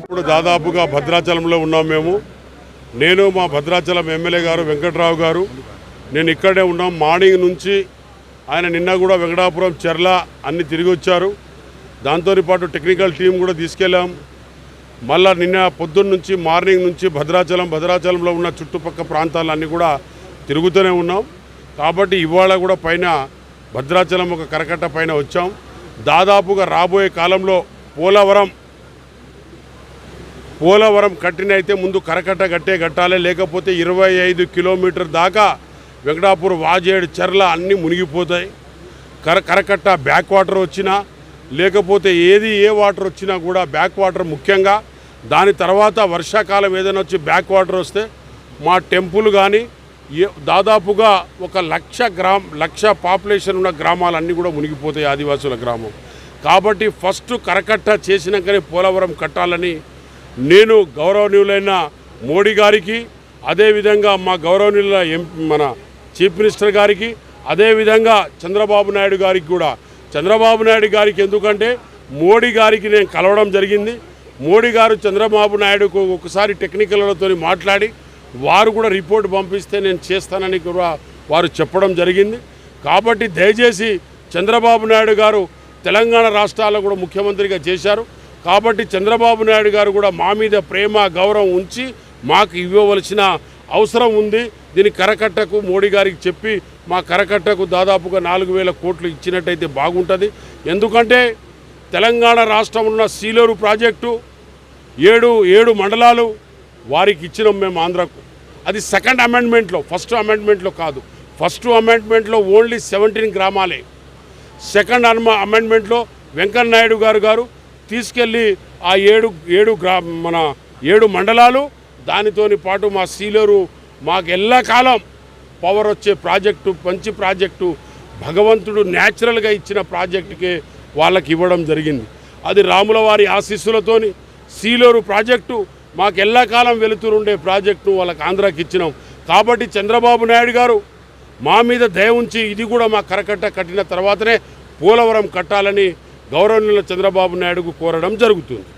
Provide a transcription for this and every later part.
ఇప్పుడు దాదాపుగా భద్రాచలంలో ఉన్నాం మేము. నేను మా భద్రాచలం ఎమ్మెల్యే గారు వెంకట్రావు గారు నేను ఇక్కడే ఉన్నాం. మార్నింగ్ నుంచి ఆయన నిన్న కూడా వెంకటాపురం చెర్ల అన్ని తిరిగి వచ్చారు. దాంతో పాటు టెక్నికల్ టీం కూడా తీసుకెళ్ళాం. మళ్ళా నిన్న పొద్దున్న నుంచి మార్నింగ్ నుంచి భద్రాచలంలో ఉన్న చుట్టుపక్కల ప్రాంతాలన్నీ కూడా తిరుగుతూనే ఉన్నాం. కాబట్టి ఇవాళ కూడా పైన భద్రాచలం ఒక కరకట్ట పైన వచ్చాం. దాదాపుగా రాబోయే కాలంలో పోలవరం కట్టినైతే ముందు కరకట్ట కట్టాలి. లేకపోతే 25 కిలోమీటర్ దాకా వెంకటాపురం వాజేడు చెర్ల అన్నీ మునిగిపోతాయి. కరకట్ట బ్యాక్ వాటర్ వచ్చినా లేకపోతే ఏ వాటర్ వచ్చినా కూడా బ్యాక్ వాటర్ ముఖ్యంగా. దాని తర్వాత వర్షాకాలం ఏదైనా వచ్చి బ్యాక్ వాటర్ వస్తే మా టెంపుల్ కానీ దాదాపుగా 1,00,000 పాపులేషన్ ఉన్న గ్రామాలన్నీ కూడా మునిగిపోతాయి, ఆదివాసుల గ్రామం. కాబట్టి ఫస్ట్ కరకట్ట చేసినాకనే పోలవరం కట్టాలని నేను గౌరవనీయులైన మోడీ గారికి, అదేవిధంగా మా గౌరవనీయుల మన చీఫ్ మినిస్టర్ గారికి, అదేవిధంగా చంద్రబాబు నాయుడు గారికి కూడా. చంద్రబాబు నాయుడు గారికి ఎందుకంటే మోడీ గారికి నేను కలవడం జరిగింది. మోడీ గారు చంద్రబాబు నాయుడుకు ఒకసారి టెక్నికల్తో మాట్లాడి వారు కూడా రిపోర్ట్ పంపిస్తే నేను చేస్తానని కూడా వారు చెప్పడం జరిగింది. కాబట్టి దయచేసి చంద్రబాబు నాయుడు గారు తెలంగాణ రాష్ట్రాల్లో కూడా ముఖ్యమంత్రిగా చేశారు. కాబట్టి చంద్రబాబు నాయుడు గారు కూడా మా మీద ప్రేమ గౌరవం ఉంచి మాకు ఇవ్వవలసిన అవసరం ఉంది. దీని కరకట్టకు మోడీ గారికి చెప్పి మా కరకట్టకు దాదాపుగా 4,000 కోట్లు ఇచ్చినట్టయితే బాగుంటుంది. ఎందుకంటే తెలంగాణ రాష్ట్రం ఉన్న సీలేరు ప్రాజెక్టు 7 మండలాలు వారికి ఇచ్చినాం మేము ఆంధ్రకు. అది సెకండ్ అమెండ్మెంట్లో, ఫస్ట్ అమెండ్మెంట్లో కాదు. ఫస్ట్ అమెండ్మెంట్లో ఓన్లీ 17 గ్రామాలే. సెకండ్ అమెండ్మెంట్లో వెంకయ్యనాయుడు గారు తీసుకెళ్ళి ఆ 7 మండలాలు దానితోని పాటు మా సీలేరు మాకు ఎల్లకాలం పవర్ వచ్చే ప్రాజెక్టు, మంచి ప్రాజెక్టు, భగవంతుడు న్యాచురల్గా ఇచ్చిన ప్రాజెక్టుకే వాళ్ళకి ఇవ్వడం జరిగింది. అది రాములవారి ఆశీస్సులతోని సీలేరు ప్రాజెక్టు మాకు ఎల్లకాలం వెలుతురుండే ప్రాజెక్టు వాళ్ళకి ఆంధ్రాకి ఇచ్చినాం. కాబట్టి చంద్రబాబు నాయుడు గారు మా మీద దయ ఉంచి ఇది కూడా మా కరకట్ట కట్టిన తర్వాతనే పోలవరం కట్టాలని గౌరవనీయుల చంద్రబాబు నాయుడుకు కోరడం జరుగుతుంది.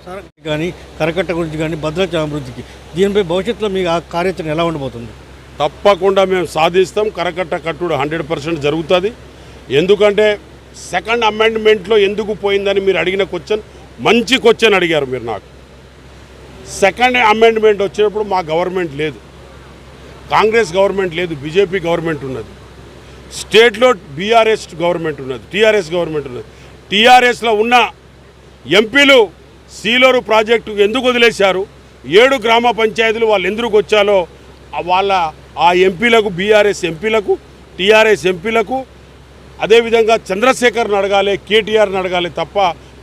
సార్ కానీ కరకట్ట గురించి కానీ భద్రాచలం అభివృద్ధికి దీనిపై భవిష్యత్తులో మీ కార్యాచరణ ఎలా ఉండబోతుంది? తప్పకుండా మేము సాధిస్తాం. కరకట్ట కట్టుడు 100% జరుగుతుంది. ఎందుకంటే సెకండ్ అమెండ్మెంట్లో ఎందుకు పోయిందని మీరు అడిగిన క్వశ్చన్ మంచి క్వశ్చన్ అడిగారు మీరు నాకు. సెకండ్ అమెండ్మెంట్ వచ్చేటప్పుడు మా గవర్నమెంట్ లేదు, కాంగ్రెస్ గవర్నమెంట్ లేదు, బీజేపీ గవర్నమెంట్ ఉన్నది. స్టేట్లో బీఆర్ఎస్ గవర్నమెంట్ ఉన్నది, టీఆర్ఎస్ గవర్నమెంట్ ఉన్నది. టీఆర్ఎస్లో ఉన్న ఎంపీలు సీలేరు ప్రాజెక్టు ఎందుకు వదిలేశారు, 7 గ్రామ పంచాయతీలు వాళ్ళు ఎందుకు వచ్చాలో వాళ్ళ ఆ ఎంపీలకు, బీఆర్ఎస్ ఎంపీలకు, టీఆర్ఎస్ ఎంపీలకు, అదేవిధంగా చంద్రశేఖర్ని అడగాలి, కేటీఆర్ని అడగాలి తప్ప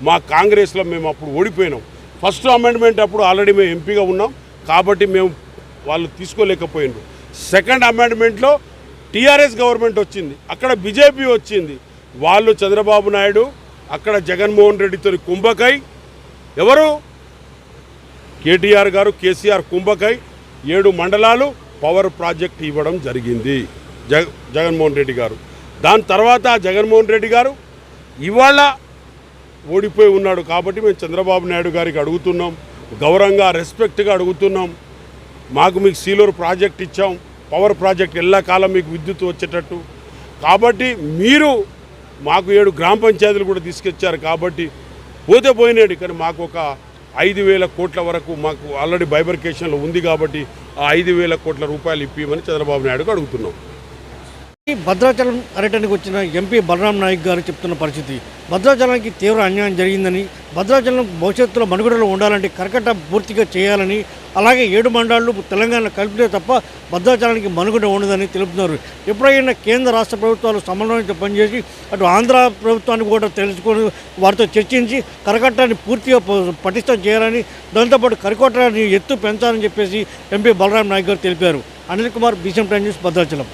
మా కాంగ్రెస్లో మేము అప్పుడు ఓడిపోయినాం. ఫస్ట్ అమెండ్మెంట్ అప్పుడు ఆల్రెడీ మేము ఎంపీగా ఉన్నాం కాబట్టి మేము వాళ్ళు తీసుకోలేకపోయినారు. సెకండ్ అమెండ్మెంట్లో టీఆర్ఎస్ గవర్నమెంట్ వచ్చింది, అక్కడ బీజేపీ వచ్చింది. వాళ్ళు చంద్రబాబు నాయుడు అక్కడ జగన్మోహన్ రెడ్డితో కుంభకై, ఎవరు కేటీఆర్ గారు, కేసీఆర్ కుంభకై 7 మండలాలు పవర్ ప్రాజెక్ట్ ఇవ్వడం జరిగింది జగన్మోహన్ రెడ్డి గారు. దాని తర్వాత జగన్మోహన్ రెడ్డి గారు ఇవాళ ఓడిపోయి ఉన్నాడు. కాబట్టి మేము చంద్రబాబు నాయుడు గారికి అడుగుతున్నాం, గౌరవంగా రెస్పెక్ట్గా అడుగుతున్నాం. మాకు మీకు సీలేరు ప్రాజెక్ట్ ఇచ్చాం, పవర్ ప్రాజెక్ట్ ఎల్లకాలం మీకు విద్యుత్ వచ్చేటట్టు. కాబట్టి మీరు మాకు 7 గ్రామ పంచాయతీలు కూడా తీసుకొచ్చారు కాబట్టి పోతే పోయినాడు. కానీ మాకు ఒక 5,000 కోట్ల వరకు మాకు ఆల్రెడీ బైబర్కేషన్లో ఉంది కాబట్టి ఆ 5,000 కోట్ల రూపాయలు ఇప్పిమని చంద్రబాబు నాయుడుకు అడుగుతున్నాం. ఈ భద్రాచలం పర్యటనకు వచ్చిన ఎంపీ బలరాం నాయక్ గారు చెప్తున్న పరిస్థితి, భద్రాచలానికి తీవ్ర అన్యాయం జరిగిందని, భద్రాచలం భవిష్యత్తులో మనుగడలో ఉండాలంటే కరకట్ట పూర్తిగా చేయాలని, అలాగే 7 మండలాలు తెలంగాణ కలిపితే తప్ప భద్రాచలానికి మనుగడ ఉండదని తెలుపుతున్నారు. ఎప్పుడైనా కేంద్ర రాష్ట్ర ప్రభుత్వాలు సమన్వయంతో పనిచేసి అటు ఆంధ్ర ప్రభుత్వాన్ని కూడా తెలుసుకొని వారితో చర్చించి కరకట్టాన్ని పూర్తిగా పటిష్టం చేయాలని, దాంతోపాటు కరకట్టాన్ని ఎత్తు పెంచాలని చెప్పేసి ఎంపీ బలరాం నాయక్ గారు తెలిపారు. Anil Kumar, BCM time news, Bhadrachalam.